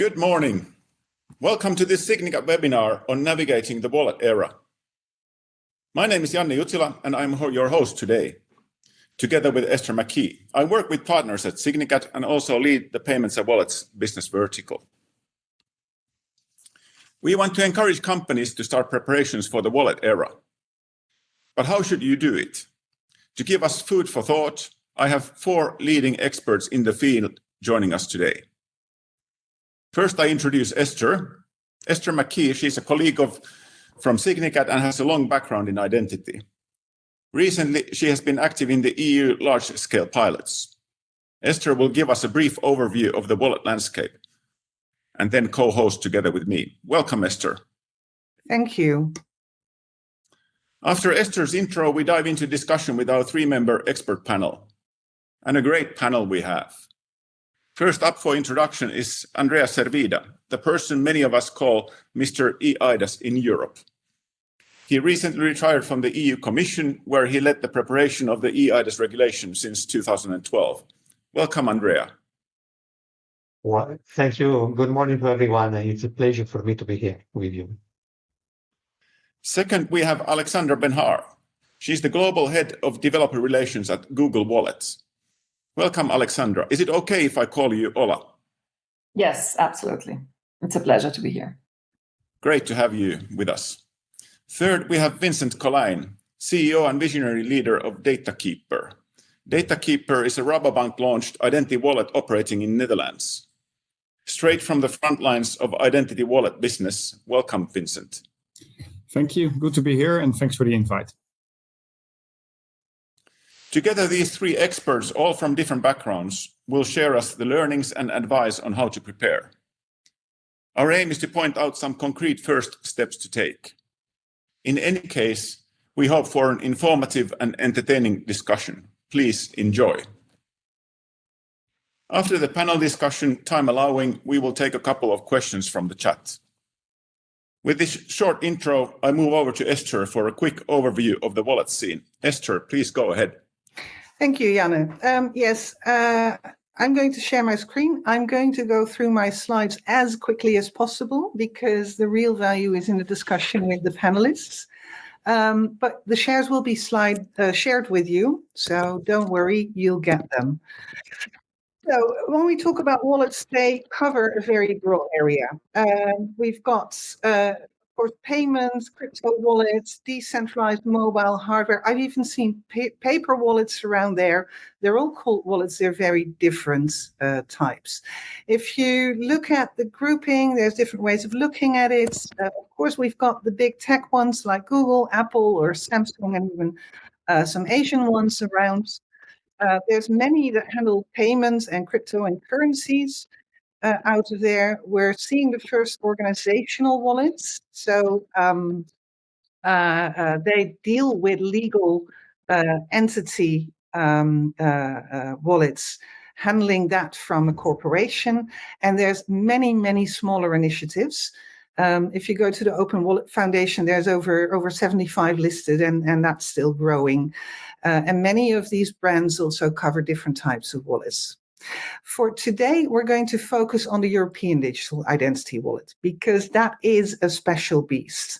Good morning. Welcome to this Signicat webinar on navigating the wallet era. My name is Janne, Jutila, and I'm your host today. Together with Esther Makaay, I work with partners at Signicat and also lead the Payments and Wallets business vertical. We want to encourage companies to start preparations for the wallet era. But how should you do it? To give us food for thought, I have 4 leading experts in the field joining us today. First, I introduce Esther. Esther Makaay, she's a colleague from Signicat and has a long background in identity. Recently, she has been active in the EU large-scale pilots. Esther will give us a brief overview of the wallet landscape and then co-host together with me. Welcome, Esther. Thank you. After Esther's intro, we dive into discussion with our 3-member expert panel. And a great panel we have. First up for introduction is Andrea Servida, the person many of us call Mr. eIDAS in Europe. He recently retired from the EU Commission, where he led the preparation of the eIDAS regulation since 2012. Welcome, Andrea. Well, thank you. Good morning to everyone. It's a pleasure for me to be here with you. Second, we have Aleksandra Har. She's the Global Head of Developer Relations at Google Wallets. Welcome, Aleksandra. Is it okay if I call you Ola? Yes, absolutely. It's a pleasure to be here. Great to have you with us. Third, we have Vincent Kolijn, CEO and visionary leader of Datakeeper. Datakeeper is a Rabobank-launched identity wallet operating in Netherlands. Straight from the front lines of identity wallet business, welcome, Vincent. Thank you. Good to be here, and thanks for the invite. Together, these 3 experts, all from different backgrounds, will share us the learnings and advice on how to prepare. Our aim is to point out some concrete first steps to take. In any case, we hope for an informative and entertaining discussion. Please enjoy. After the panel discussion, time allowing, we will take a couple of questions from the chat. With this short intro, I move over to Esther for a quick overview of the wallet scene. Esther, please go ahead. Thank you, Janne. I'm going to share my screen. I'm going to go through my slides as quickly as possible because the real value is in the discussion with the panelists. But the shares will be shared with you, so don't worry, you'll get them. So when we talk about wallets, they cover a very broad area. We've got, of course, payments, crypto wallets, decentralized mobile hardware. I've even seen paper wallets around there. They're all called wallets. They're very different types. If you look at the grouping, there's different ways of looking at it. Of course, we've got the big tech ones like Google, Apple, or Samsung, and even some Asian ones around. There's many that handle payments and crypto and currencies out of there. We're seeing the first organizational wallets. So they deal with legal entity wallets, handling that from a corporation. And there's many, many smaller initiatives. If you go to the Open Wallet Foundation, there's over 75 listed, and that's still growing. And many of these brands also cover different types of wallets. For today, we're going to focus on the European Digital Identity Wallet because that is a special beast.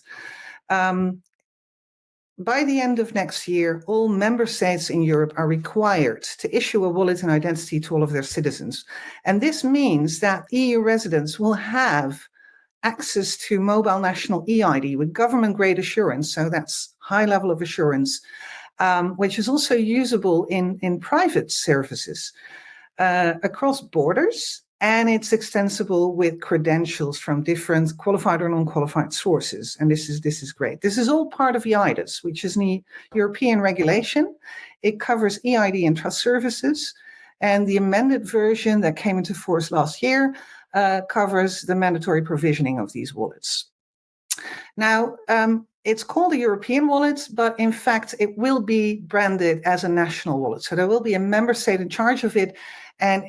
By the end of next year, all member states in Europe are required to issue a wallet and identity to all of their citizens. And this means that EU residents will have access to mobile national eID with government-grade assurance, so that's high level of assurance, which is also usable in private services across borders, and it's extensible with credentials from different qualified or non-qualified sources. And this is great. This is all part of eIDAS, which is a European regulation. It covers eID and trust services, and the amended version that came into force last year covers the mandatory provisioning of these wallets. Now, it's called a European wallet, but in fact, it will be branded as a national wallet. So there will be a member state in charge of it and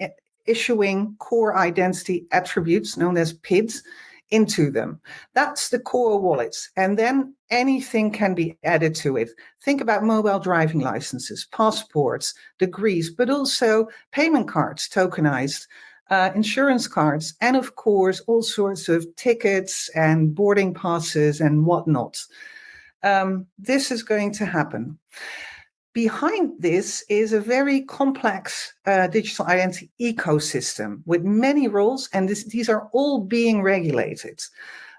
issuing core identity attributes known as PIDs into them. That's the core wallet. And then anything can be added to it. Think about mobile driving licenses, passports, degrees, but also payment cards, tokenized, insurance cards, and of course, all sorts of tickets and boarding passes and whatnot. This is going to happen. Behind this is a very complex digital identity ecosystem with many roles, and these are all being regulated.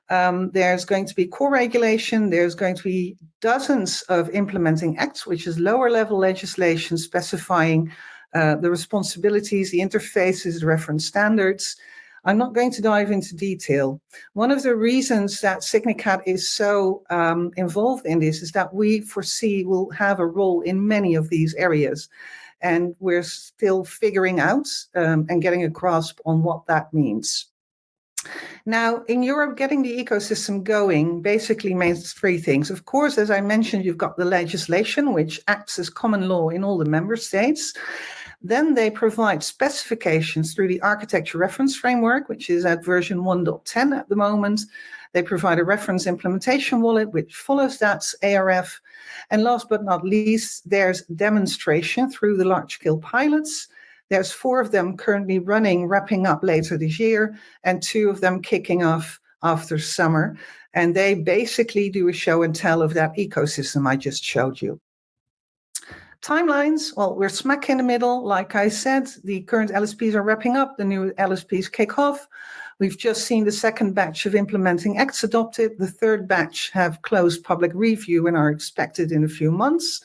There's going to be core regulation. There's going to be dozens of implementing acts, which is lower level legislation specifying the responsibilities, the interfaces, the reference standards. I'm not going to dive into detail. One of the reasons that Signicat is so involved in this is that we foresee we'll have a role in many of these areas. And we're still figuring out and getting a grasp on what that means. Now, in Europe, getting the ecosystem going basically means three things. Of course, as I mentioned, you've got the legislation, which acts as common law in all the member states. Then they provide specifications through the architecture reference framework, which is at version 1.10 at the moment. They provide a reference implementation wallet, which follows that ARF. And last but not least, there's demonstration through the large-scale pilots. There's 4 of them currently running, wrapping up later this year, and 2 of them kicking off after summer. And they basically do a show and tell of that ecosystem I just showed you. Timelines, well, we're smack in the middle. Like I said, the current LSPs are wrapping up. The new LSPs kick off. We've just seen the second batch of implementing acts adopted. The third batch have closed public review and are expected in a few months.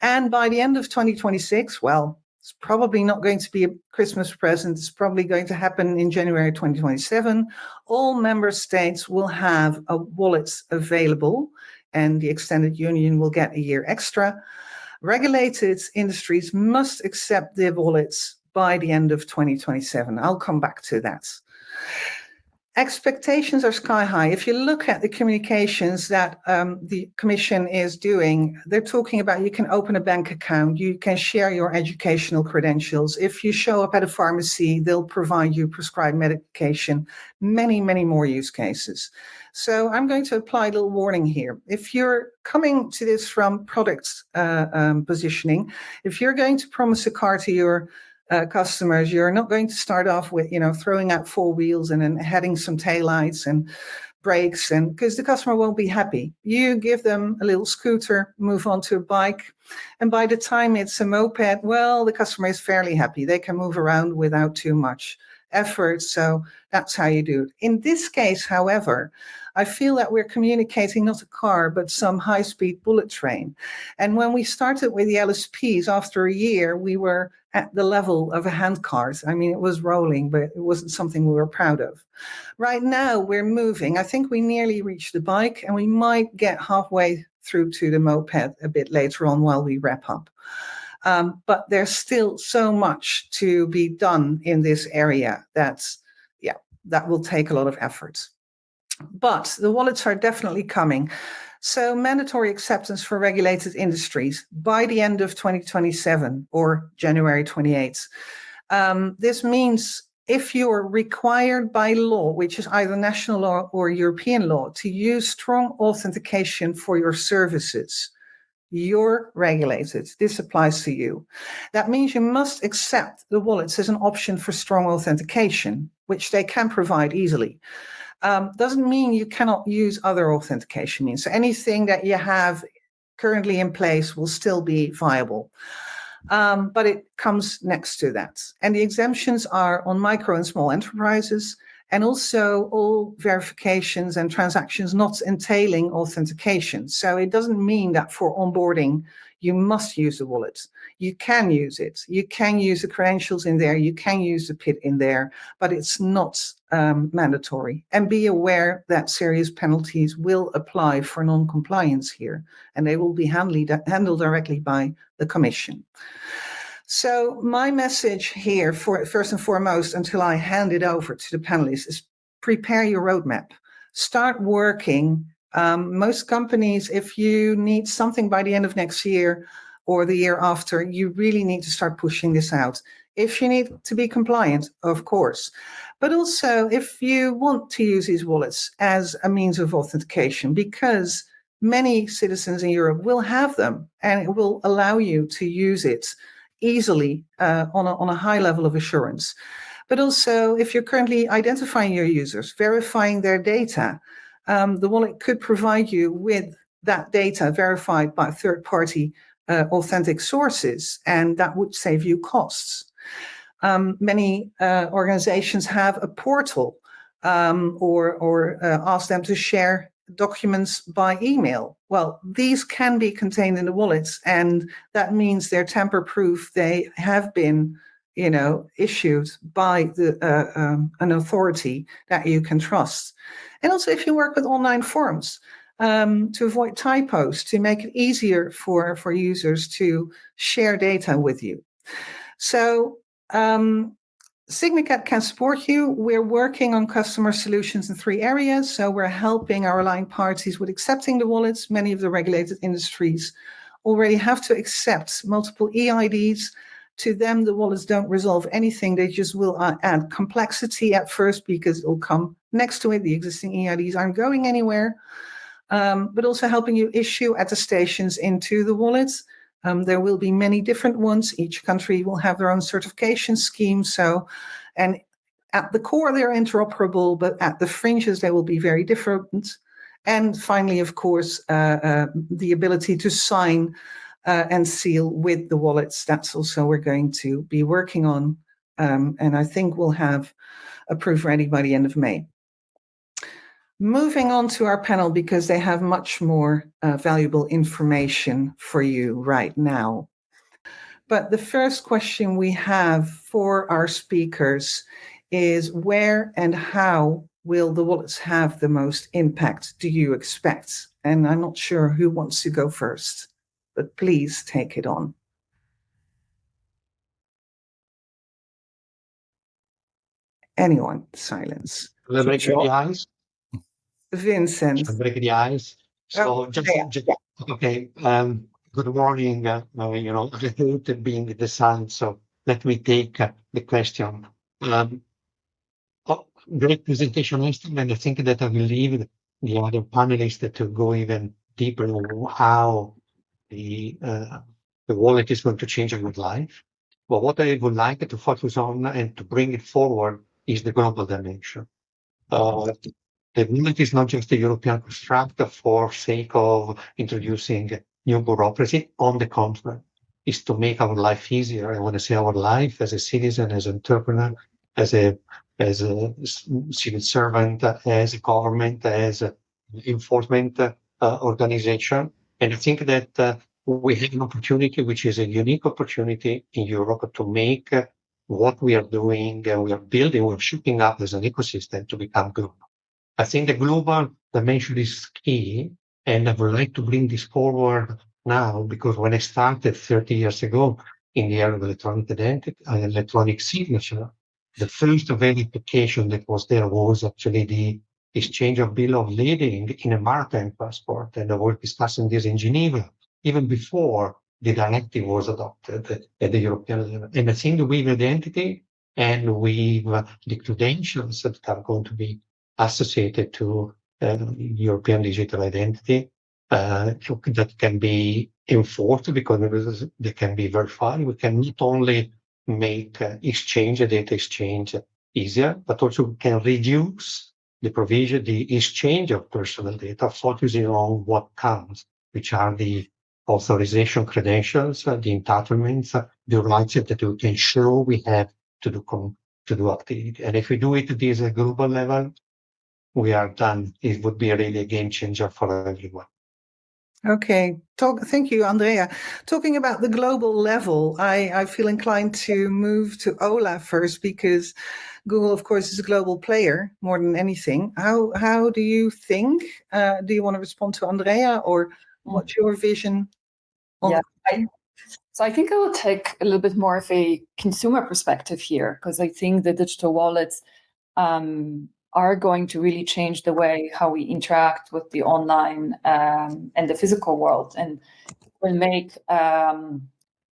And by the end of 2026, well, it's probably not going to be a Christmas present. It's probably going to happen in January 2027. All member states will have a wallet available, and the extended union will get a year extra. Regulated industries must accept their wallets by the end of 2027. I'll come back to that. Expectations are sky high. If you look at the communications that the Commission is doing, they're talking about you can open a bank account, you can share your educational credentials. If you show up at a pharmacy, they'll provide you prescribed medication, many, many more use cases. So I'm going to apply a little warning here. If you're coming to this from product positioning, if you're going to promise a car to your customers, you're not going to start off with, throwing out 4 wheels and then adding some taillights and brakes, and because the customer won't be happy. You give them a little scooter, move on to a bike, and by the time it's a moped, well, the customer is fairly happy. They can move around without too much effort. So that's how you do it. In this case, however, I feel that we're communicating not a car, but some high-speed bullet train. And when we started with the LSPs, after a year, we were at the level of a handcart. I mean, it was rolling, but it wasn't something we were proud of. Right now, we're moving. I think we nearly reached the bike, and we might get halfway through to the moped a bit later on while we wrap up. But there's still so much to be done in this area that will take a lot of effort. But the wallets are definitely coming. So mandatory acceptance for regulated industries by the end of 2027 or January 28th. This means if you're required by law, which is either national law or European law, to use strong authentication for your services, you're regulated. This applies to you. That means you must accept the wallets as an option for strong authentication, which they can provide easily. Doesn't mean you cannot use other authentication means. So anything that you have currently in place will still be viable. But it comes next to that. And the exemptions are on micro and small enterprises, and also all verifications and transactions not entailing authentication. So it doesn't mean that for onboarding, you must use the wallet. You can use it. You can use the credentials in there. You can use the PIN in there, but it's not mandatory. And be aware that serious penalties will apply for non-compliance here, and they will be handled directly by the Commission. So my message here, for first and foremost, until I hand it over to the panelists, is prepare your roadmap. Start working. Most companies, if you need something by the end of next year or the year after, you really need to start pushing this out. If you need to be compliant, of course. But also if you want to use these wallets as a means of authentication, because many citizens in Europe will have them, and it will allow you to use it easily on a high level of assurance. but also if you're currently identifying your users, verifying their data, the wallet could provide you with that data verified by third-party authentic sources, and that would save you costs. Many organizations have a portal or ask them to share documents by email. Well, these can be contained in the wallets, and that means they're tamper-proof. They have been, issued by an authority that you can trust. And also, if you work with online forums, to avoid typos, to make it easier for users to share data with you. So Signicat can support you. We're working on customer solutions in 3 areas. So we're helping our aligned parties with accepting the wallets. Many of the regulated industries already have to accept multiple eIDs. To them, the wallets don't resolve anything. They just will add complexity at first because it will come next to it. The existing eIDs aren't going anywhere. But also helping you issue attestations into the wallets. There will be many different ones. Each country will have their own certification scheme. And at the core, they're interoperable, but at the fringes, they will be very different. And finally, of course, the ability to sign and seal with the wallets. That's also we're going to be working on. And I think we'll have a proof ready by the end of May. Moving on to our panel, because they have much more valuable information for you right now. But the first question we have for our speakers is, where and how will the wallets have the most impact, do you expect? And I'm not sure who wants to go first, but please take it on. Anyone? Silence. Will I break the ice? Vincent. Shall I break the ice? So okay. Good morning. I hate being the sun, so let me take the question. Great presentation, Esther, and I think that I will leave the other panelists to go even deeper on how the wallet is going to change our life. But what I would like to focus on and to bring it forward is the global dimension. The wallet is not just a European construct for sake of introducing new bureaucracy. On the contrary, it's to make our life easier. I want to say our life as a citizen, as an entrepreneur, as a civil servant, as a government, as an enforcement organization. And I think that we have an opportunity, which is a unique opportunity in Europe, to make what we are doing, we are building, we're shaping up as an ecosystem to become global. I think the global dimension is key, and I would like to bring this forward now, because when I started 30 years ago in the area of electronic identity and electronic signature, the first verification that was there was actually the exchange of bill of lading in a maritime passport. And I was discussing this in Geneva, even before the directive was adopted at the European level. And I think with identity and with the credentials that are going to be associated to European digital identity that can be enforced because they can be verified. We can not only make data exchange easier, but also can reduce the provision, the exchange of personal data, focusing on what counts, which are the authorization credentials, the entitlements, the rights that we can show we have to do activity. And if we do it at this global level, we are done. It would be really a game changer for everyone. Okay, thank you, Andrea. Talking about the global level, I feel inclined to move to Ola first, because Google, of course, is a global player more than anything. How do you think? Do you want to respond to Andrea, or what's your vision? So I think I will take a little bit more of a consumer perspective here, because I think the digital wallets are going to really change the way how we interact with the online and the physical world, and will make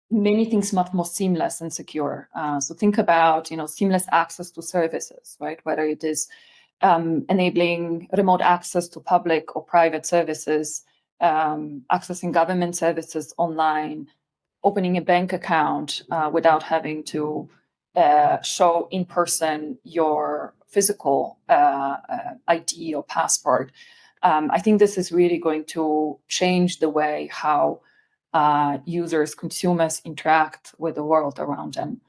many things much more seamless and secure. So think about, seamless access to services, right? Whether it is enabling remote access to public or private services, accessing government services online, opening a bank account without having to show in person your physical ID or passport. I think this is really going to change the way how users, consumers interact with the world around them.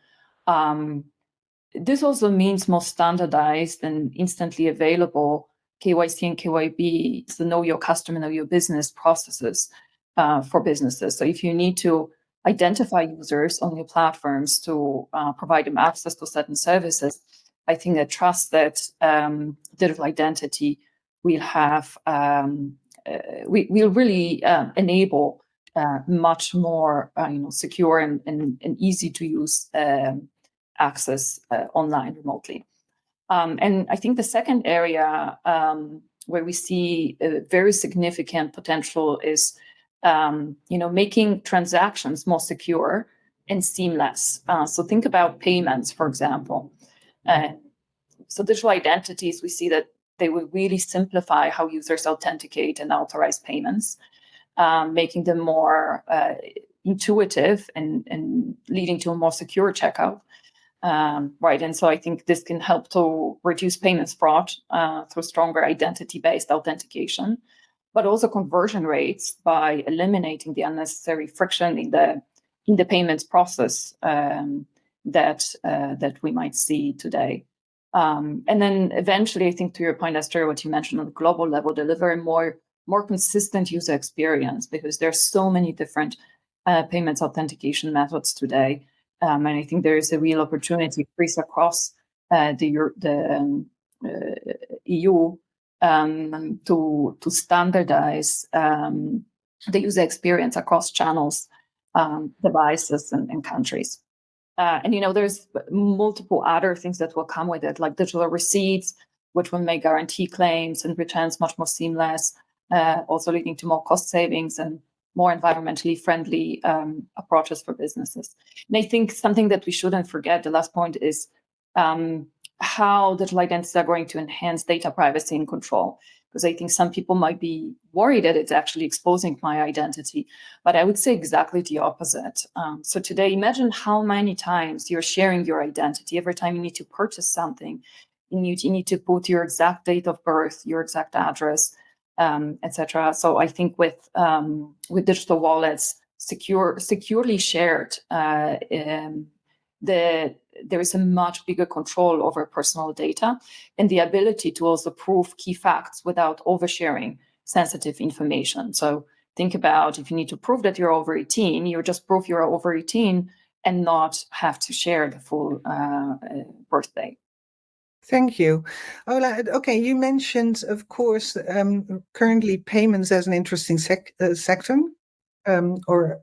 This also means more standardized and instantly available KYC and KYB, so know your customer, know your business processes for businesses. So if you need to identify users on your platforms to provide them access to certain services, I think that trust that digital identity will have will really enable much more secure and easy to use access online remotely. And I think the second area where we see a very significant potential is making transactions more secure and seamless. So think about payments, for example. So digital identities, we see that they will really simplify how users authenticate and authorize payments, making them more intuitive and leading to a more secure checkout. Right, and so I think this can help to reduce payments fraud through stronger identity-based authentication, but also conversion rates by eliminating the unnecessary friction in the payments process that we might see today. And then eventually, I think to your point, Esther, what you mentioned on the global level, deliver a more consistent user experience, because there's so many different payments authentication methods today. And I think there is a real opportunity across the EU to standardize the user experience across channels, devices, and countries. And there's multiple other things that will come with it, like digital receipts, which will make guarantee claims and returns much more seamless, also leading to more cost savings and more environmentally friendly approaches for businesses. And I think something that we shouldn't forget, the last point, is how digital identities are going to enhance data privacy and control. Because I think some people might be worried that it's actually exposing my identity, but I would say exactly the opposite. So today, imagine how many times you're sharing your identity. Every time you need to purchase something, you need to put your exact date of birth, your exact address, etc. So I think with digital wallets, securely shared, there is a much bigger control over personal data and the ability to also prove key facts without oversharing sensitive information. So think about if you need to prove that you're over 18, you just prove you're over 18 and not have to share the full birthday. Thank you. Ola, okay, you mentioned, of course, currently payments as an interesting sector or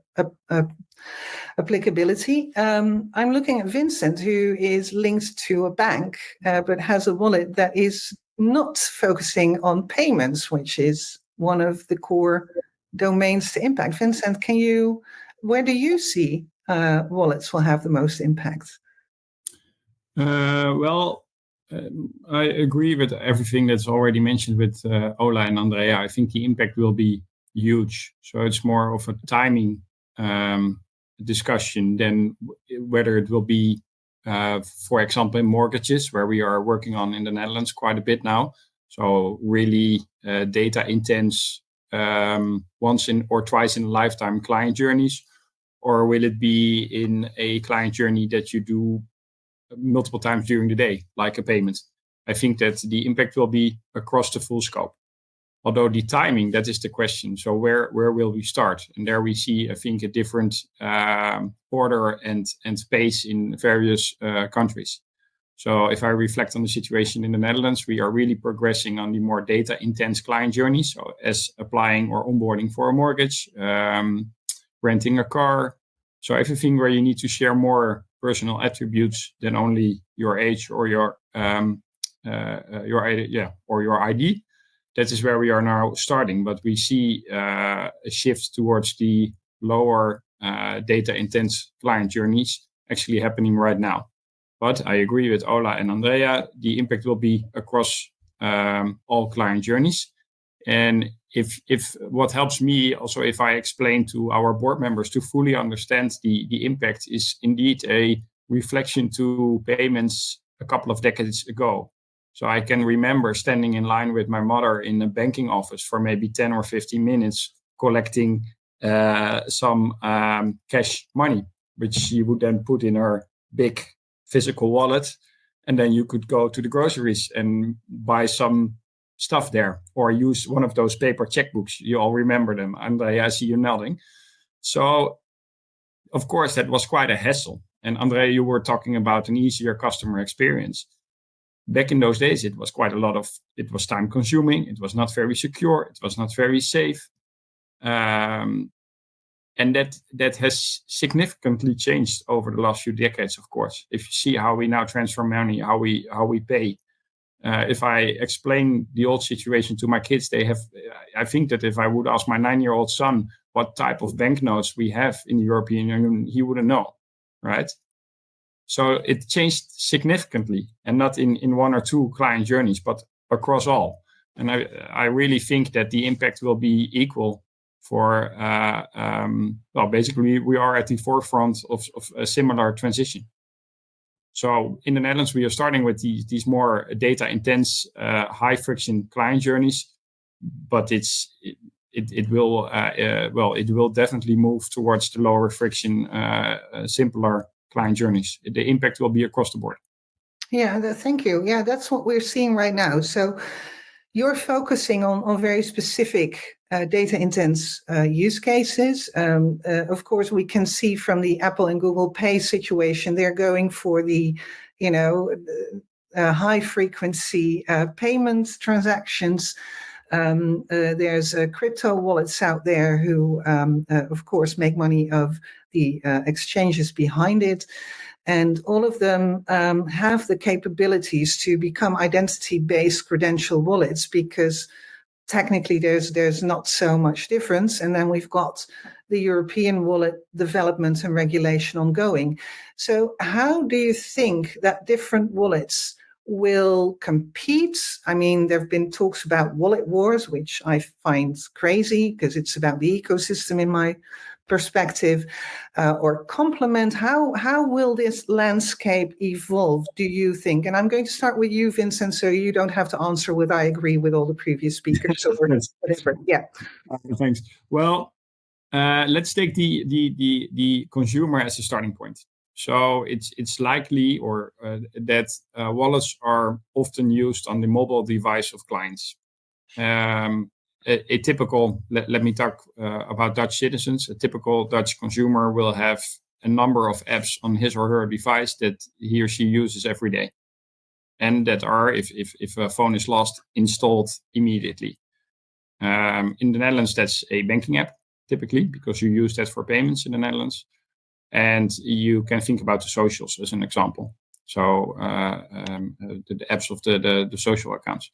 applicability. I'm looking at Vincent, who is linked to a bank, but has a wallet that is not focusing on payments, which is one of the core domains to impact. Vincent, where do you see wallets will have the most impact? I agree with everything that's already mentioned with Ola and Andrea. I think the impact will be huge. So it's more of a timing discussion than whether it will be, for example, in mortgages, where we are working on in the Netherlands quite a bit now. So really data intense once in or twice in a lifetime client journeys, or will it be in a client journey that you do multiple times during the day, like a payment? I think that the impact will be across the full scope. Although the timing, that is the question. So where will we start? And there we see, I think, a different order and pace in various countries. So if I reflect on the situation in the Netherlands, we are really progressing on the more data-intense client journeys, so as applying or onboarding for a mortgage, renting a car. So everything where you need to share more personal attributes than only your age or your ID. That is where we are now starting, but we see a shift towards the lower data-intense client journeys actually happening right now. But I agree with Ola and Andrea, the impact will be across all client journeys. And if what helps me also, if I explain to our board members to fully understand the impact, is indeed a reflection to payments a couple of decades ago. So I can remember standing in line with my mother in a banking office for maybe 10 or 15 minutes, collecting some cash money, which she would then put in her big physical wallet. And then you could go to the groceries and buy some stuff there, or use one of those paper checkbooks. You all remember them. Andrea, I see you nodding. So, of course, that was quite a hassle. And Andrea, you were talking about an easier customer experience. Back in those days, it was it was time consuming. It was not very secure. It was not very safe. And that has significantly changed over the last few decades, of course. If you see how we now transfer money, how we pay. If I explain the old situation to my kids, I think that if I would ask my 9-year-old son what type of banknotes we have in the European Union, he wouldn't know, right? So it changed significantly, and not in one or two client journeys, but across all. And I really think that the impact will be equal for, basically we are at the forefront of a similar transition. So in the Netherlands, we are starting with these more data intense, high friction client journeys, but it will definitely move towards the lower friction, simpler client journeys. The impact will be across the board. Yeah, thank you. Yeah, that's what we're seeing right now. So you're focusing on very specific data intense use cases. Of course, we can see from the Apple and Google Pay situation, they're going for the, high frequency payment transactions. There's crypto wallets out there who, of course, make money of the exchanges behind it. And all of them have the capabilities to become identity-based credential wallets, because technically there's not so much difference. And then we've got the European wallet development and regulation ongoing. So how do you think that different wallets will compete? I mean, there have been talks about wallet wars, which I find crazy because it's about the ecosystem in my perspective, or complement. How will this landscape evolve, do you think? And I'm going to start with you, Vincent, so you don't have to answer with I agree with all the previous speakers or whatever. Yeah. Thanks. Well, let's take the consumer as a starting point. So it's likely that wallets are often used on the mobile device of clients. A typical, let me talk about Dutch citizens. A typical Dutch consumer will have a number of apps on his or her device that he or she uses every day, and that are, if a phone is lost, installed immediately. In the Netherlands, that's a banking app, typically, because you use that for payments in the Netherlands. And you can think about the socials as an example. So the apps of the social accounts.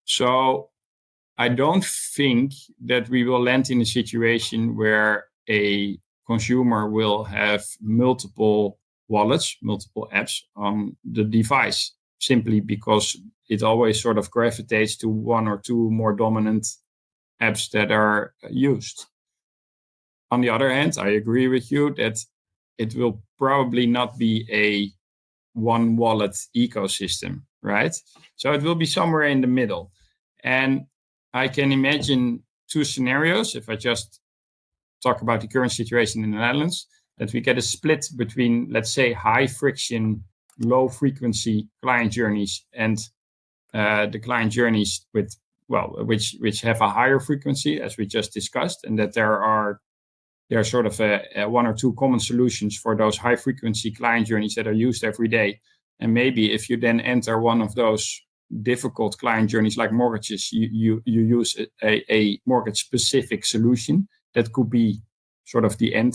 So I don't think that we will land in a situation where a consumer will have multiple wallets, multiple apps on the device, simply because it always sort of gravitates to one or two more dominant apps that are used. On the other hand, I agree with you that it will probably not be a one wallet ecosystem, right? So it will be somewhere in the middle. And I can imagine two scenarios, if I just talk about the current situation in the Netherlands, that we get a split between, let's say, high friction, low frequency client journeys and the client journeys which have a higher frequency, as we just discussed, and that there are sort of one or two common solutions for those high frequency client journeys that are used every day. And maybe if you then enter one of those difficult client journeys like mortgages, you use a mortgage specific solution that could be sort of the end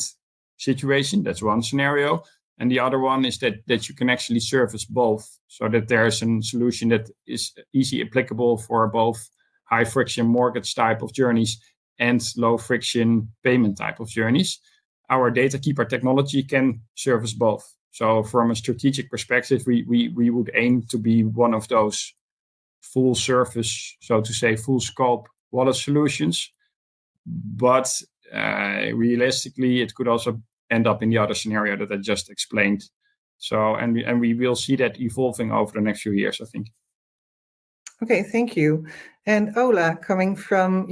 situation. That's one scenario. And the other one is that you can actually service both, so that there's a solution that is easy applicable for both high friction mortgage type of journeys and low friction payment type of journeys. Our Datakeeper technology can service both. So from a strategic perspective, we would aim to be one of those full service, so to say, full scope wallet solutions. But realistically, it could also end up in the other scenario that I just explained, So, and we will see that evolving over the next few years, I think. Okay, thank you. And Ola, coming from,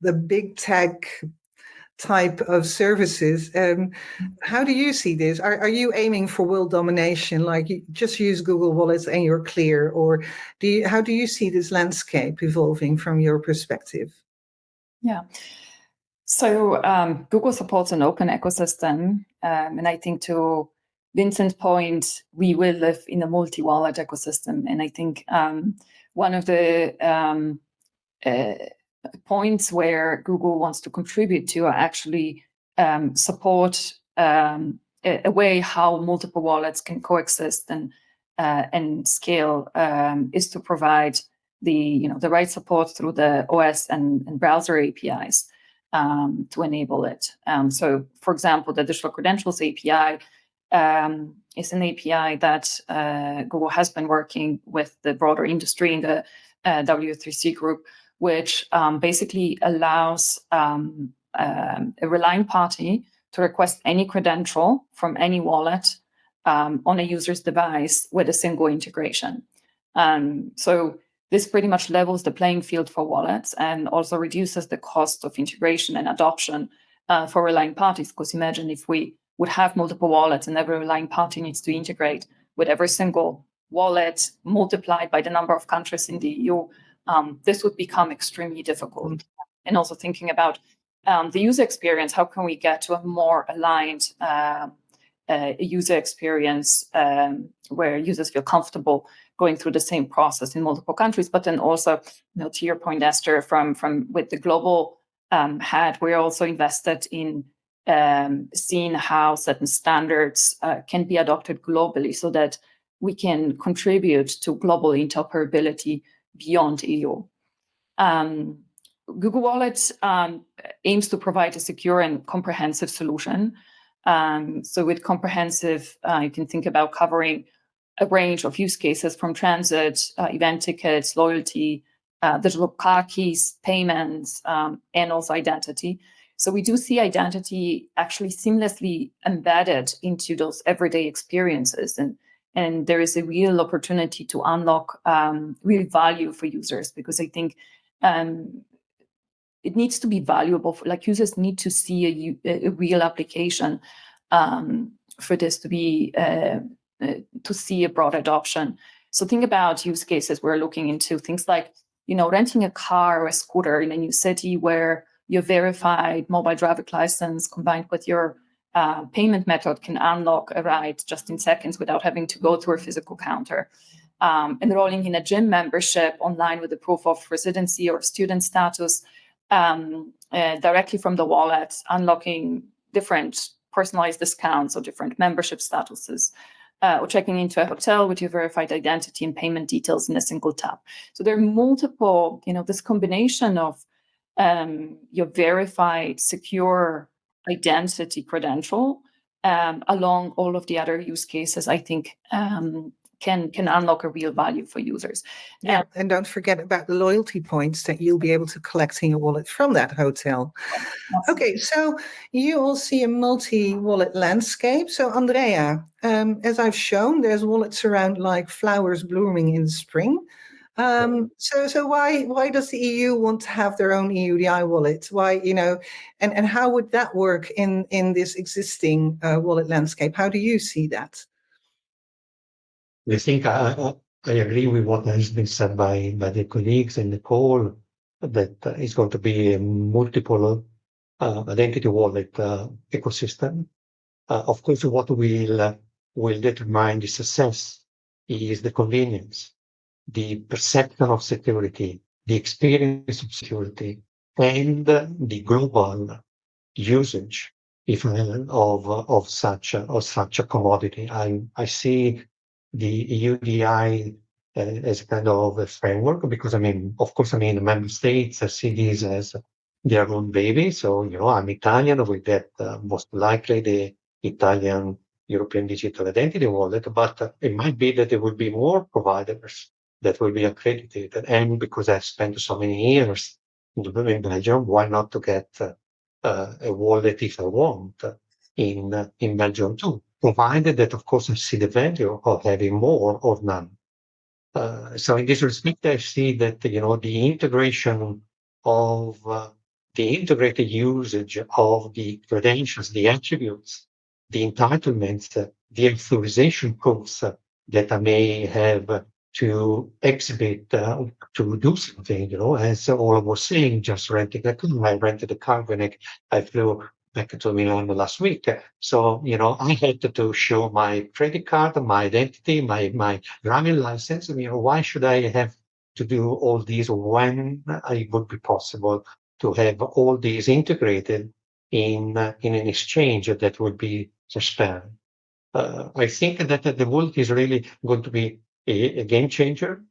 the big tech type of services, how do you see this? Are you aiming for world domination, like you just use Google Wallets and you're clear? Or how do you see this landscape evolving from your perspective? Yeah. So Google supports an open ecosystem. And I think to Vincent's point, we will live in a multi-wallet ecosystem. And I think one of the points where Google wants to contribute to are actually support a way how multiple wallets can coexist and scale, is to provide the right support through the OS and browser APIs to enable it. So, for example, the Digital Credentials API is an API that Google has been working with the broader industry in the W3C group, which basically allows a relying party to request any credential from any wallet on a user's device with a single integration. So this pretty much levels the playing field for wallets and also reduces the cost of integration and adoption for relying parties. Because imagine if we would have multiple wallets and every relying party needs to integrate with every single wallet multiplied by the number of countries in the EU, this would become extremely difficult. And also thinking about the user experience, how can we get to a more aligned user experience where users feel comfortable going through the same process in multiple countries? But then also, to your point, Esther, from with the global Head, we're also invested in seeing how certain standards can be adopted globally so that we can contribute to global interoperability beyond EU. Google Wallet aims to provide a secure and comprehensive solution. So with comprehensive, you can think about covering a range of use cases from transit, event tickets, loyalty, digital car keys, payments, and also identity. So we do see identity actually seamlessly embedded into those everyday experiences. And there is a real opportunity to unlock real value for users, because I think it needs to be valuable. Like users need to see a real application for this to be to see a broad adoption. So think about use cases we're looking into, things like renting a car or a scooter in a new city where your verified mobile driver's license combined with your payment method can unlock a ride just in seconds without having to go to a physical counter. Enrolling in a gym membership online with a proof of residency or student status directly from the wallet, unlocking different personalized discounts or different membership statuses, or checking into a hotel with your verified identity and payment details in a single tap. So there are multiple, this combination of your verified, secure identity credential along all of the other use cases, I think can unlock a real value for users. Yeah, and don't forget about the loyalty points that you'll be able to collect in your wallet from that hotel. Okay, so you all see a multi-wallet landscape. So Andrea, as I've shown, there's wallets around like flowers blooming in the spring. So why does the EU want to have their own EUDI wallet? Why, and how would that work in this existing wallet landscape? How do you see that? I think I agree with what has been said by the colleagues in the call, that it's going to be a multiple identity wallet ecosystem. Of course, what will determine the success is the convenience, the perception of security, the experience of security, and the global usage of such a commodity. I see the EUDI as a kind of a framework, because the member states see these as their own baby. So I'm Italian, we get most likely the Italian European Digital Identity Wallet, but it might be that there will be more providers that will be accredited. And because I've spent so many years in Belgium, why not to get a wallet if I want in Belgium too? provided that, of course, I see the value of having more or none. So in this respect, I see that, the integration of the integrated usage of the credentials, the attributes, the entitlements, the authorization proofs that I may have to exhibit, to do something, as Ola was saying, just renting a car. I rented a car when I flew back to Milan last week. So, I had to show my credit card, my identity, my driving license. Why should I have to do all these when it would be possible to have all these integrated in an exchange that would be transparent? I think that the wallet is really going to be a game changer,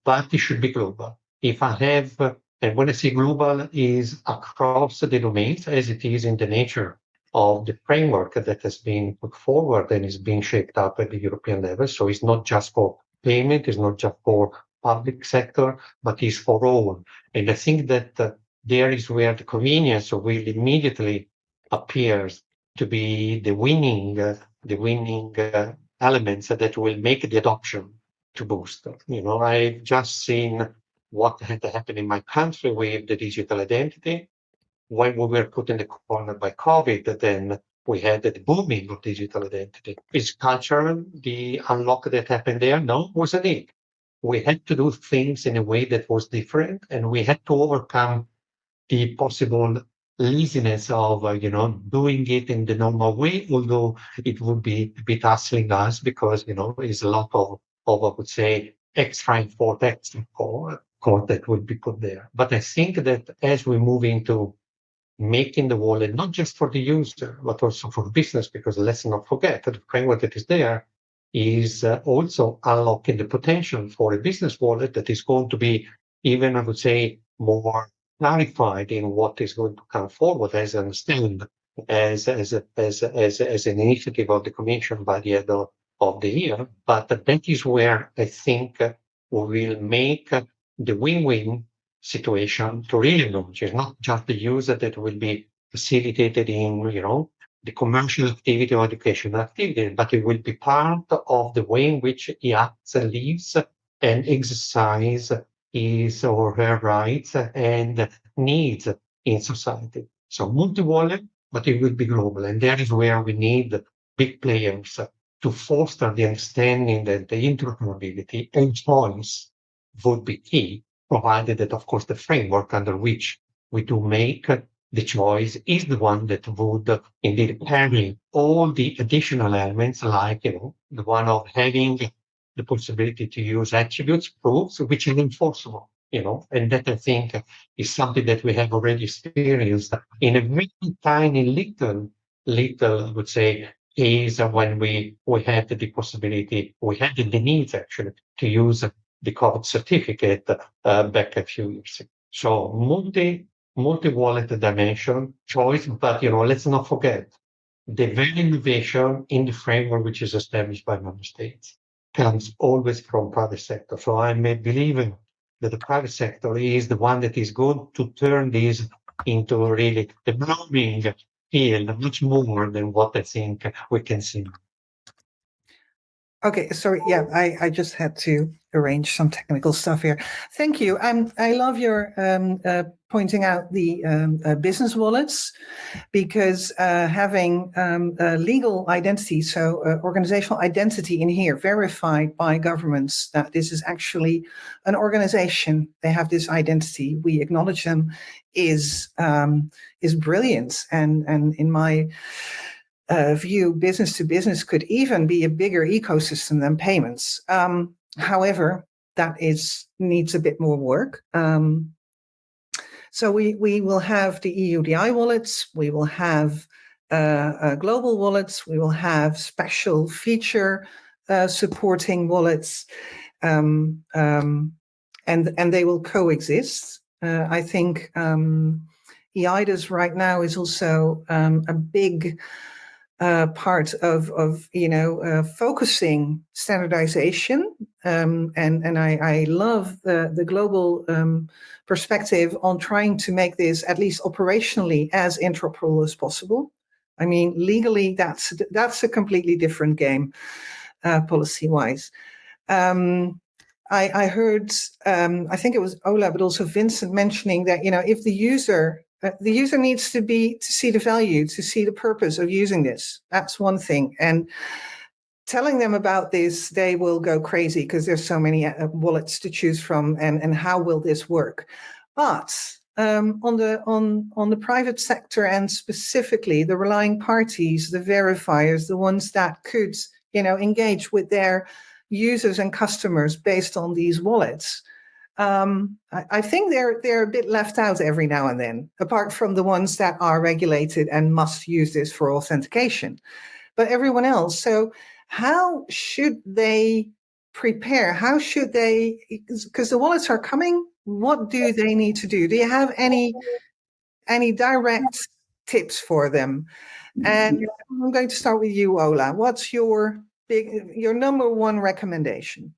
but it should be global. If I have, and when I say global, is across the domains, as it is in the nature of the framework that has been put forward and is being shaped up at the European level. So it's not just for payment, it's not just for public sector, but it's for all. And I think that there is where the convenience will immediately appears to be the winning elements that will make the adoption to boost. I've just seen what had happened in my country with the digital identity. When we were put in the corner by COVID, then we had the booming of digital identity. Is cultural the unlock that happened there? No, it wasn't it. We had to do things in a way that was different, and we had to overcome the possible laziness of, doing it in the normal way, although it would be a bit hustling us because, it's a lot of I would say, extra code that would be put there. But I think that as we move into making the wallet, not just for the user, but also for business, because let's not forget that the framework that is there is also unlocking the potential for a business wallet that is going to be even, I would say, more clarified in what is going to come forward, as I understand, as an initiative of the Commission by the end of the year. But that is where I think we will make the win-win situation to really launch. It's not just the user that will be facilitated in, the commercial activity or educational activity, but it will be part of the way in which he acts and lives and exercise his or her rights and needs in society. So multi-wallet, but it will be global. And that is where we need big players to foster the understanding that the interoperability and choice would be key, provided that, of course, the framework under which we do make the choice is the one that would indeed carry all the additional elements, like, the one of having the possibility to use attributes, proofs, which are enforceable, and that I think is something that we have already experienced in a very tiny little, I would say, is when we had the possibility, we had the needs actually to use the COVID certificate back a few years ago. So multi-wallet dimension, choice, but let's not forget the very innovation in the framework which is established by member states comes always from private sector. So I'm a believer that the private sector is the one that is going to turn this into really the blooming field, much more than what I think we can see. Okay, sorry. Yeah, I just had to arrange some technical stuff here. Thank you. I love your pointing out the business wallets, because having legal identity, so organizational identity in here, verified by governments that this is actually an organization, they have this identity, we acknowledge them, is brilliant. And in my view, business to business could even be a bigger ecosystem than payments. However, that needs a bit more work. So we will have the EUDI wallets, we will have global wallets, we will have special feature supporting wallets, and they will coexist. I think eIDAS right now is also a big part of focusing standardization, and I love the global perspective on trying to make this at least operationally as interoperable as possible. I mean, legally, that's a completely different game, policy-wise. I heard, I think it was Ola, but also Vincent mentioning that, if the user needs to see the value, to see the purpose of using this. That's one thing. And telling them about this, they will go crazy because there's so many wallets to choose from, and how will this work? But on the private sector, and specifically the relying parties, the verifiers, the ones that could, engage with their users and customers based on these wallets, I think they're a bit left out every now and then, apart from the ones that are regulated and must use this for authentication. But everyone else, so how should they prepare? How should they, because the wallets are coming, what do they need to do? Do you have any direct tips for them? And I'm going to start with you, Ola. What's your number one recommendation?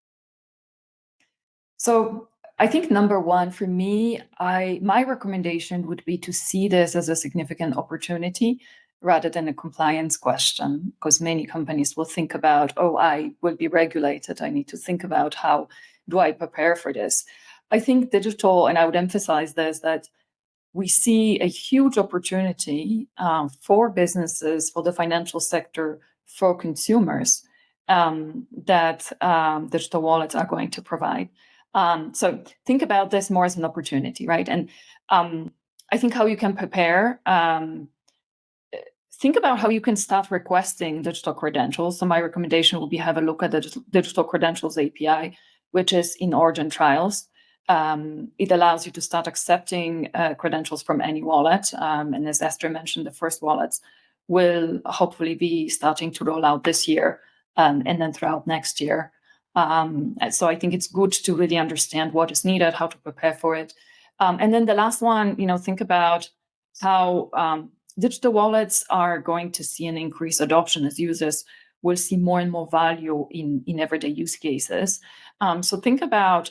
So I think number one for me, my recommendation would be to see this as a significant opportunity rather than a compliance question, because many companies will think about, I will be regulated. I need to think about how do I prepare for this. I think digital, and I would emphasize this, that we see a huge opportunity for businesses, for the financial sector, for consumers that digital wallets are going to provide. So think about this more as an opportunity, right? And I think how you can prepare, think about how you can start requesting digital credentials. So my recommendation will be have a look at the Digital Credentials API, which is in origin trials. It allows you to start accepting credentials from any wallet. And as Esther mentioned, the first wallets will hopefully be starting to roll out this year and then throughout next year. So I think it's good to really understand what is needed, how to prepare for it. And then the last one, think about how digital wallets are going to see an increased adoption as users will see more and more value in everyday use cases. So think about,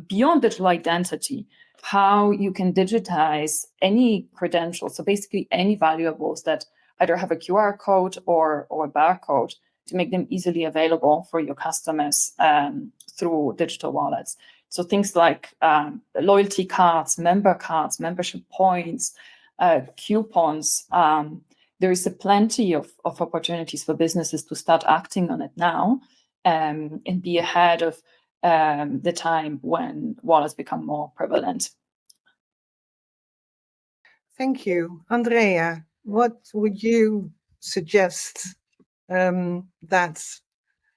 beyond digital identity, how you can digitize any credentials, so basically any valuables that either have a QR code or a barcode, to make them easily available for your customers through digital wallets. So things like loyalty cards, membership points, coupons. There is plenty of opportunities for businesses to start acting on it now and be ahead of the time when wallets become more prevalent. Thank you. Andrea, what would you suggest that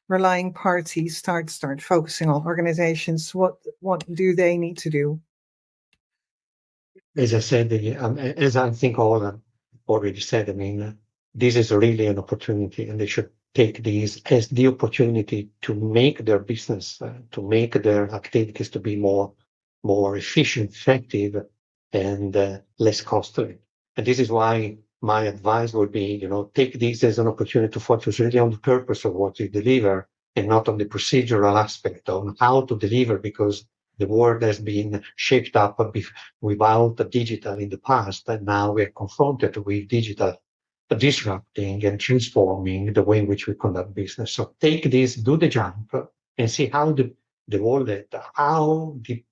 relying parties start focusing on? Organizations, what do they need to do? As I said, as I think all already said, this is really an opportunity, and they should take these as the opportunity to make their business, to make their activities to be more efficient, effective, and less costly. And this is why my advice would be, take this as an opportunity to focus really on the purpose of what you deliver and not on the procedural aspect on how to deliver, because the world has been shaped up without the digital in the past, and now we're confronted with digital disrupting and transforming the way in which we conduct business. So take this, do the jump, and see how the wallet, how the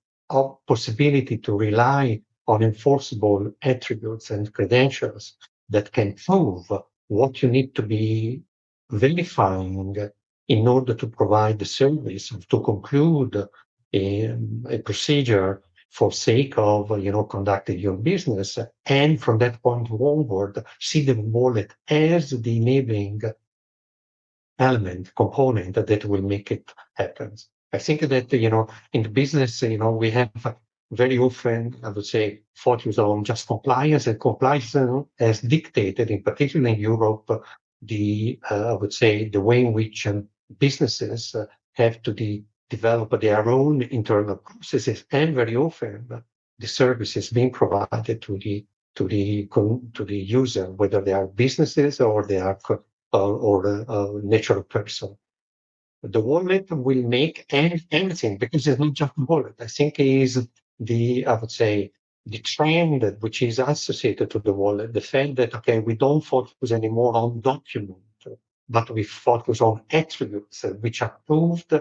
possibility to rely on enforceable attributes and credentials that can prove what you need to be verifying in order to provide the service, to conclude a procedure for sake of conducting your business, and from that point onward, see the wallet as the enabling element, component that will make it happen. I think that in the business, we have very often, I would say, focus on just compliance, and compliance as dictated, in particular in Europe, I would say the way in which businesses have to develop their own internal processes, and very often the services being provided to the user, whether they are businesses or they are or natural person. The wallet will make anything, because it's not just a wallet. I think it is the trend which is associated to the wallet, the fact that, okay, we don't focus anymore on document, but we focus on attributes which are proved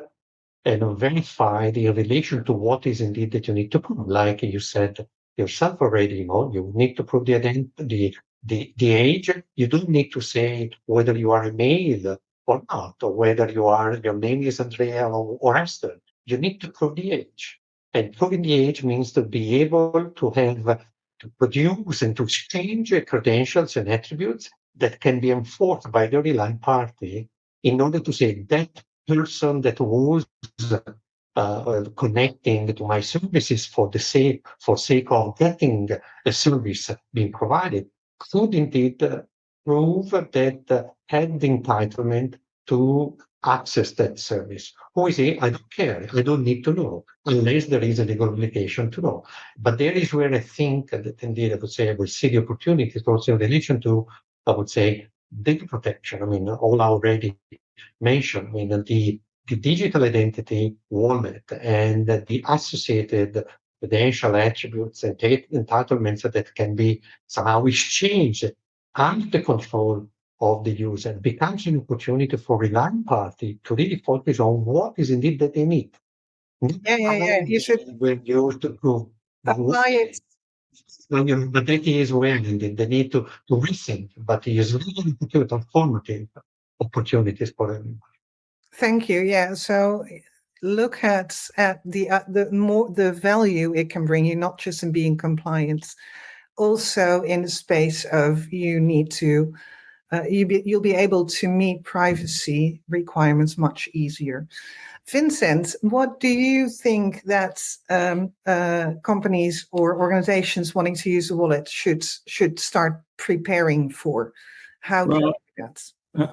and verified in relation to what is indeed that you need to prove. Like you said yourself already, you need to prove the identity, the age. You don't need to say whether you are a male or not, or whether your name is Andrea or Esther. You need to prove the age. And proving the age means to be able to have to produce and to exchange credentials and attributes that can be enforced by the relying party in order to say that person that was connecting to my services for sake of getting a service being provided could indeed prove that had the entitlement to access that service. Who is he? I don't care. I don't need to know, unless there is a legal obligation to know. But there is where I think that indeed I would say I will see the opportunities also in relation to, I would say, data protection. I mean, all already mentioned. I mean, the digital identity wallet and the associated credential attributes and data entitlements that can be somehow exchanged under the control of the user becomes an opportunity for relying party to really focus on what is indeed that they need. Yeah. You should When you to prove apply it. but that is where indeed they need to rethink, but it is really transformative opportunities for everyone. Thank you. Yeah. So look at the value it can bring you, not just in being compliant, also in the space of you need to you'll be able to meet privacy requirements much easier. Vincent, what do you think that companies or organizations wanting to use the wallet should start preparing for? How do you do that?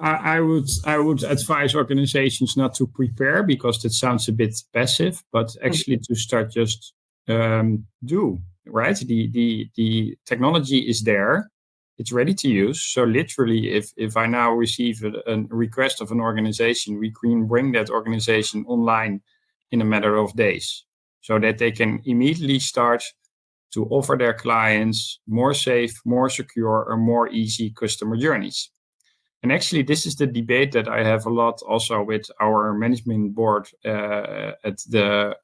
I would advise organizations not to prepare, because that sounds a bit passive, but actually to start just do, right? The technology is there. It's ready to use. So literally, if I now receive a request of an organization, we can bring that organization online in a matter of days, so that they can immediately start to offer their clients more safe, more secure, or more easy customer journeys. And actually, this is the debate that I have a lot also with our management board at the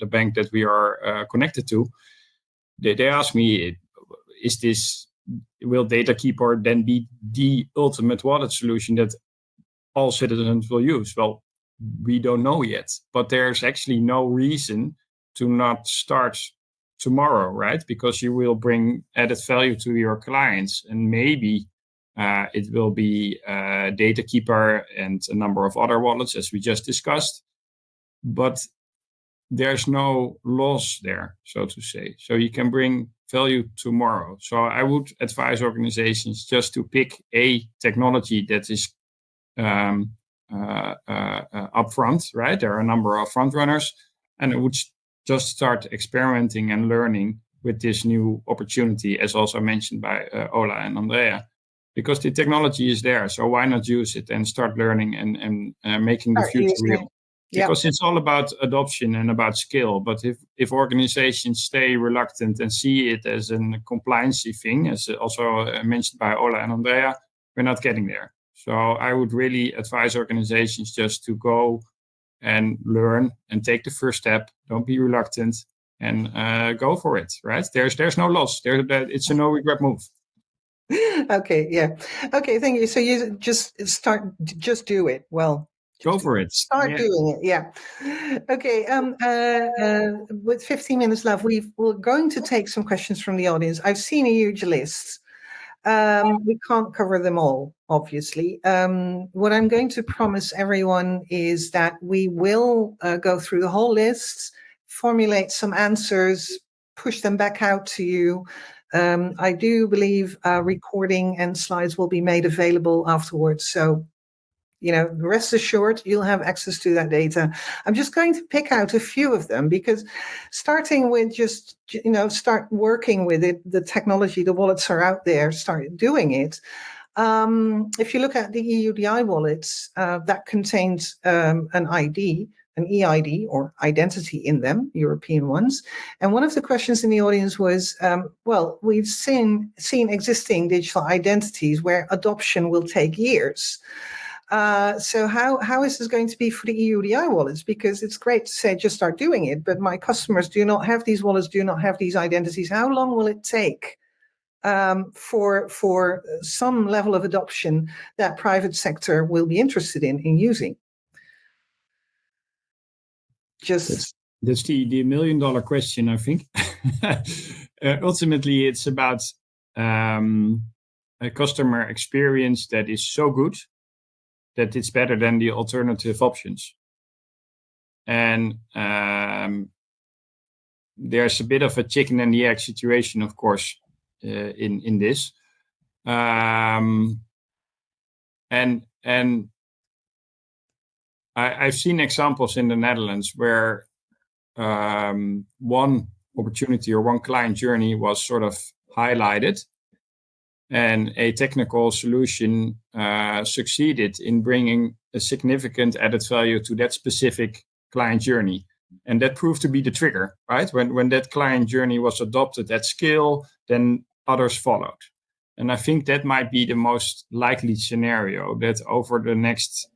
bank that we are connected to. They ask me, will Datakeeper then be the ultimate wallet solution that all citizens will use? Well, we don't know yet, but there's actually no reason to not start tomorrow, right? Because you will bring added value to your clients, and maybe it will be Datakeeper and a number of other wallets, as we just discussed. But there's no loss there, so to say. So you can bring value tomorrow. So I would advise organizations just to pick a technology that is upfront, right? There are a number of front runners, and it would just start experimenting and learning with this new opportunity, as also mentioned by Ola and Andrea, because the technology is there. So why not use it and start learning and making the future real? Because it's all about adoption and about skill. But if organizations stay reluctant and see it as a compliancy thing, as also mentioned by Ola and Andrea, we're not getting there. So I would really advise organizations just to go and learn and take the first step. Don't be reluctant and go for it, right? There's no loss. It's a no regret move. Okay, yeah. Okay, thank you. So you just do it. Well, go for it. Start doing it. Yeah. Okay. With 15 minutes left, we're going to take some questions from the audience. I've seen a huge list. We can't cover them all, obviously. What I'm going to promise everyone is that we will go through the whole list, formulate some answers, push them back out to you. I do believe recording and slides will be made available afterwards. So, rest assured, you'll have access to that data. I'm just going to pick out a few of them, because starting with just, start working with it, the technology, the wallets are out there, start doing it. If you look at the EUDI wallets, that contains an ID an eID or identity in them, European ones. And one of the questions in the audience was, well, we've seen existing digital identities where adoption will take years. So how is this going to be for the eUDI wallets? Because it's great to say just start doing it, but my customers do not have these wallets, do not have these identities. How long will it take for some level of adoption that private sector will be interested in using? That's the $1 million question, I think. Ultimately, it's about a customer experience that is so good that it's better than the alternative options. And there's a bit of a chicken and the egg situation, of course, in this. And I've seen examples in the Netherlands where one opportunity or one client journey was sort of highlighted, and a technical solution succeeded in bringing a significant added value to that specific client journey. And that proved to be the trigger, right? When that client journey was adopted at scale, then others followed. And I think that might be the most likely scenario, that over the next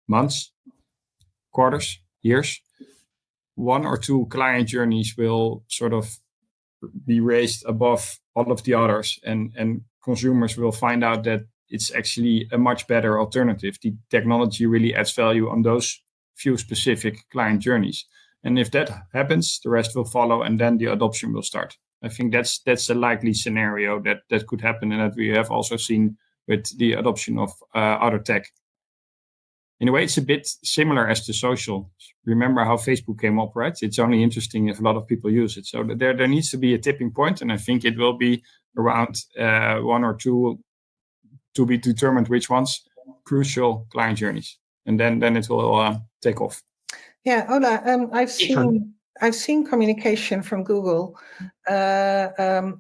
months, quarters, years, one or two client journeys will sort of be raised above all of the others, and consumers will find out that it's actually a much better alternative. The technology really adds value on those few specific client journeys. And if that happens, the rest will follow, and then the adoption will start. I think that's a likely scenario that could happen, and that we have also seen with the adoption of other tech. In a way, it's a bit similar as to social. Remember how Facebook came up, right? It's only interesting if a lot of people use it. So there needs to be a tipping point, and I think it will be around one or two, to be determined which ones, crucial client journeys. And then it will take off. Yeah, Ola, I've seen communication from Google on,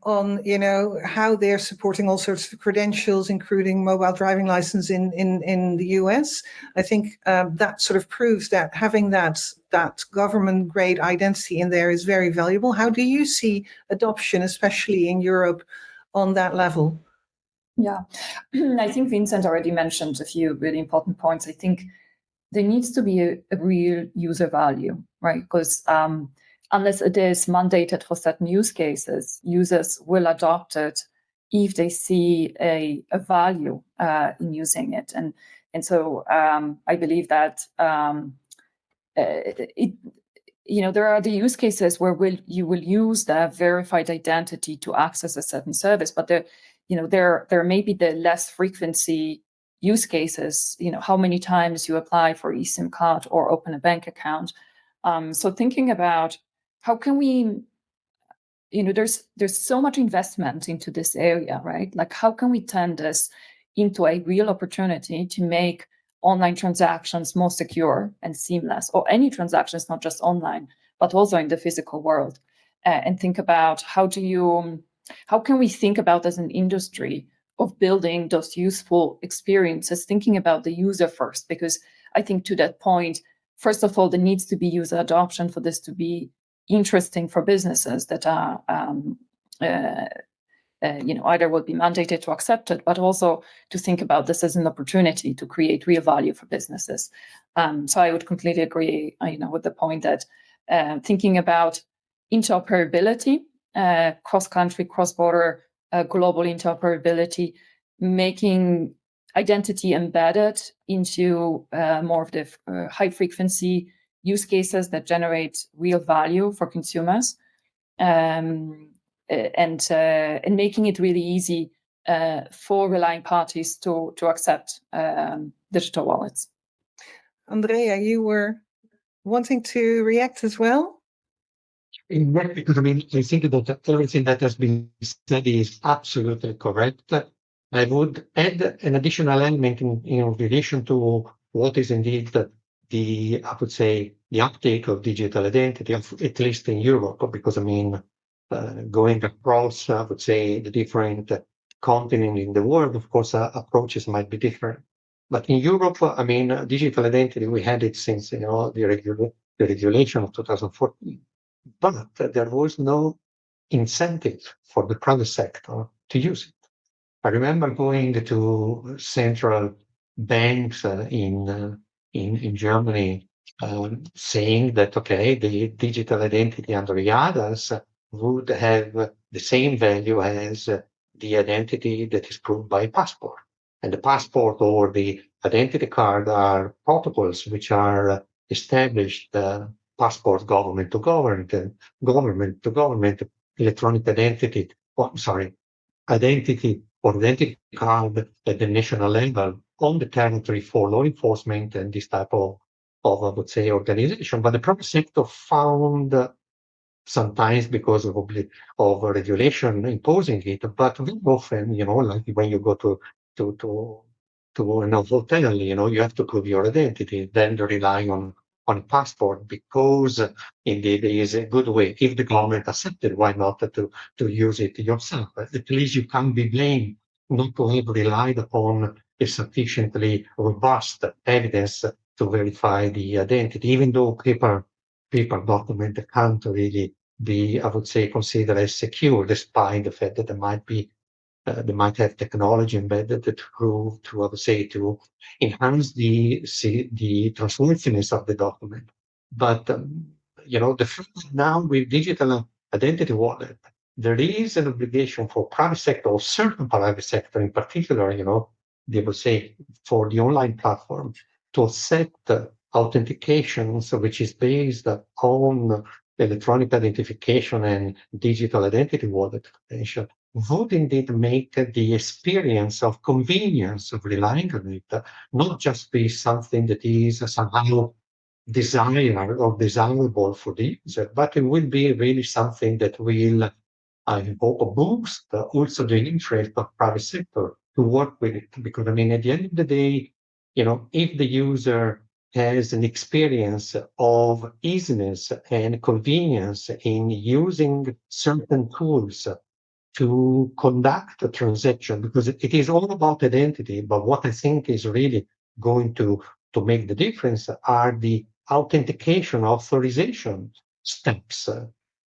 how they're supporting all sorts of credentials, including mobile driving license in the US. I think that sort of proves that having that government grade identity in there is very valuable. How do you see adoption, especially in Europe, on that level? Yeah, I think Vincent already mentioned a few really important points. I think there needs to be a real user value, right? Because unless it is mandated for certain use cases, users will adopt it if they see a value in using it. And so I believe that there are the use cases where you will use the verified identity to access a certain service, but there may be the less frequency use cases, how many times you apply for eSIM card or open a bank account. So thinking about how can we, there's so much investment into this area, right? Like, how can we turn this into a real opportunity to make online transactions more secure and seamless, or any transactions, not just online, but also in the physical world, and think about how can we think about as an industry of building those useful experiences, thinking about the user first, because I think to that point, first of all, there needs to be user adoption for this to be interesting for businesses that are, either will be mandated to accept it, but also to think about this as an opportunity to create real value for businesses. So I would completely agree, with the point that thinking about interoperability, cross-country, cross-border, global interoperability, making identity embedded into more of the high-frequency use cases that generate real value for consumers, and making it really easy for relying parties to accept digital wallets. Andrea, you were wanting to react as well? Because I think that everything that has been said is absolutely correct. I would add an additional element in relation to what is indeed the uptake of digital identity, at least in Europe, because going across, I would say, the different continents in the world, of course, approaches might be different. But in Europe, I mean, digital identity, we had it since, the regulation of 2014. But there was no incentive for the private sector to use it. I remember going to central banks in Germany saying that, okay, the digital identity under eIDAS would have the same value as the identity that is proved by a passport. And the passport or the identity card are protocols which are established, passport government to government, government to government, electronic identity, identity or identity card at the national level on the territory for law enforcement and this type of I would say, organization. But the private sector found sometimes because of regulation imposing it, but very often, like when you go to an hotel, you have to prove your identity, then relying on passport because indeed it is a good way. If the government accepted, why not to use it yourself? At least you can't be blamed not to have relied upon a sufficiently robust evidence to verify the identity, even though paper document can't really be, I would say, considered as secure, despite the fact that there might be they might have technology embedded to I would say, to enhance the trustworthiness of the document. But the fact that now with digital identity wallet, there is an obligation for private sector or certain private sector in particular, they will say for the online platform to accept authentications which is based on electronic identification and digital identity wallet potential would indeed make the experience of convenience of relying on it not just be something that is somehow desired or desirable for the user, but it will be really something that will, I hope, boost also the interest of private sector to work with it. Because, I mean, at the end of the day, if the user has an experience of easiness and convenience in using certain tools to conduct a transaction, because it is all about identity, but what I think is really going to make the difference are the authentication authorization steps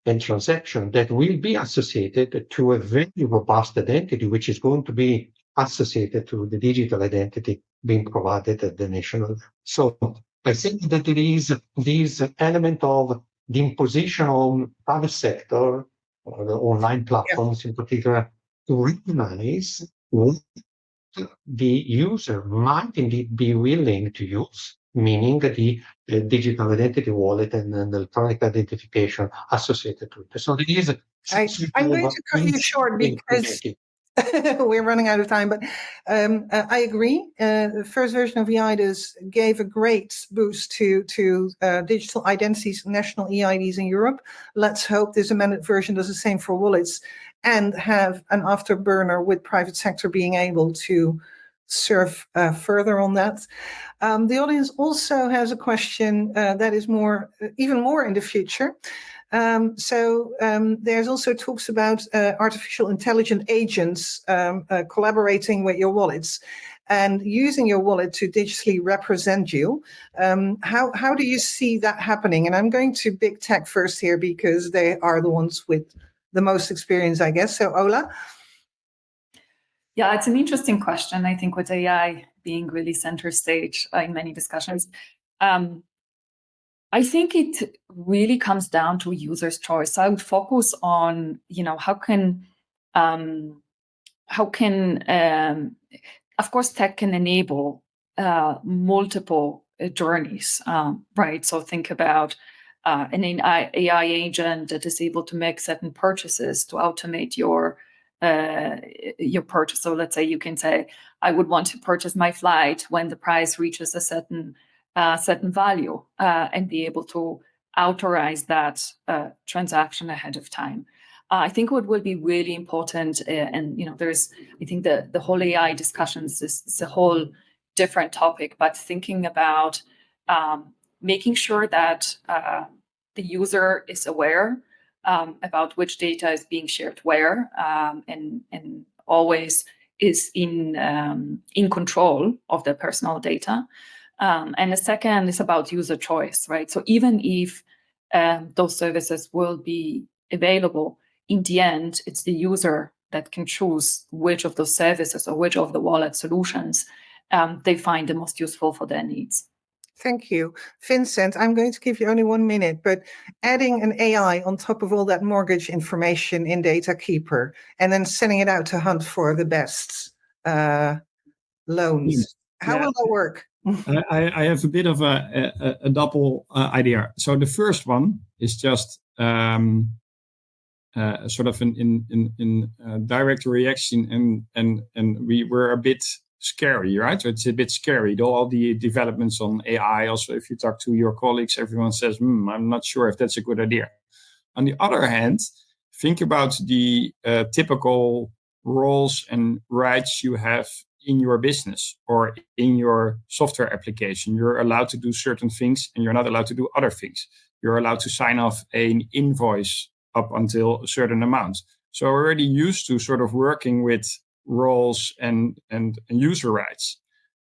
and transaction that will be associated to a very robust identity, which is going to be associated to the digital identity being provided at the national. So I think that there is this element of the imposition on private sector or the online platforms in particular to recognize what the user might indeed be willing to use, meaning the digital identity wallet and electronic identification associated with it. So there is I'm going to cut you short because we're running out of time, but I agree. The first version of eIDAS gave a great boost to digital identities, national eIDs in Europe. Let's hope this amended version does the same for wallets and have an afterburner with private sector being able to serve further on that. The audience also has a question that is even more in the future. There's also talks about artificial intelligent agents collaborating with your wallets and using your wallet to digitally represent you. How do you see that happening? And I'm going to big tech first here because they are the ones with the most experience, I guess. So Ola? Yeah, it's an interesting question. I think with AI being really center stage in many discussions, I think it really comes down to user's choice. So I would focus on, how can, of course, tech can enable multiple journeys, right? So think about an AI agent that is able to make certain purchases to automate your purchase. So let's say you can say, I would want to purchase my flight when the price reaches a certain value and be able to authorize that transaction ahead of time. I think what will be really important, and I think the whole AI discussions is a whole different topic, but thinking about making sure that the user is aware about which data is being shared where, and always is in control of their personal data. And the second is about user choice, right? So even if those services will be available, in the end, it's the user that can choose which of those services or which of the wallet solutions they find the most useful for their needs. Thank you. Vincent, I'm going to give you only 1 minute, but adding an AI on top of all that mortgage information in Datakeeper and then sending it out to hunt for the best loans. How will that work? I have a bit of a double idea. So the first one is just sort of in direct reaction, and we were a bit scary, right? So it's a bit scary. All the developments on AI. Also, if you talk to your colleagues, everyone says, "I'm not sure if that's a good idea." On the other hand, think about the typical roles and rights you have in your business or in your software application. You're allowed to do certain things and you're not allowed to do other things. You're allowed to sign off an invoice up until a certain amount. So we're already used to sort of working with roles and user rights.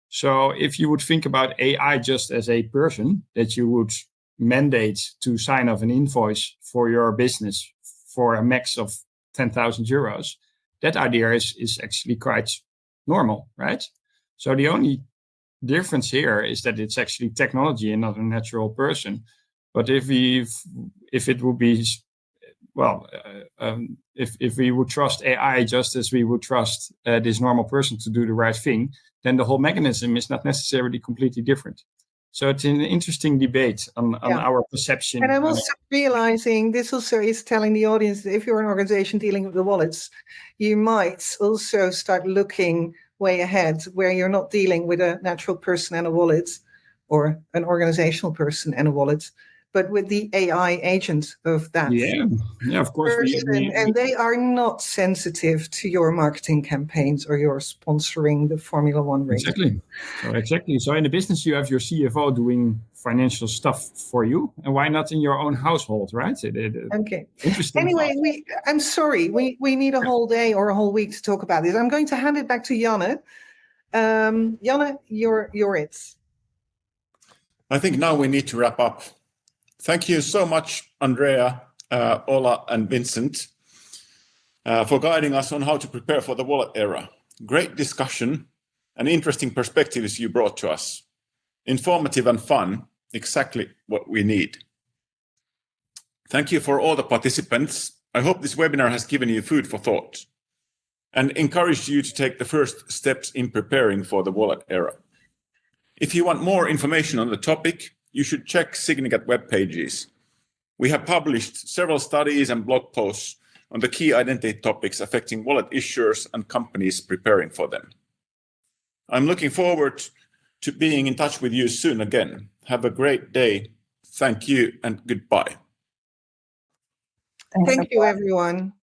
So if you would think about AI just as a person that you would mandate to sign off an invoice for your business for a max of 10,000 euros, that idea is actually quite normal, right? So the only difference here is that it's actually technology and not a natural person. But if it would be, well, if we would trust AI just as we would trust this normal person to do the right thing, then the whole mechanism is not necessarily completely different. So it's an interesting debate on our perception. And I'm also realizing this also is telling the audience that if you're an organization dealing with the wallets, you might also start looking way ahead where you're not dealing with a natural person and a wallet or an organizational person and a wallet, but with the AI agent of that of course. person. And they are not sensitive to your marketing campaigns or your sponsoring the Formula One race. Exactly. So in the business, you have your CFO doing financial stuff for you. And why not in your own household, right? Okay. Interesting. Anyway, I'm sorry. We need a whole day or a whole week to talk about this. I'm going to hand it back to Janne. Janne, you're it. I think now we need to wrap up. Thank you so much, Andrea, Ola, and Vincent, for guiding us on how to prepare for the wallet era. Great discussion and interesting perspectives you brought to us. Informative and fun, exactly what we need. Thank you for all the participants. I hope this webinar has given you food for thought and encouraged you to take the first steps in preparing for the wallet era. If you want more information on the topic, you should check Signicat web pages. We have published several studies and blog posts on the key identity topics affecting wallet issuers and companies preparing for them. I'm looking forward to being in touch with you soon again. Have a great day. Thank you and goodbye. Thank you, everyone.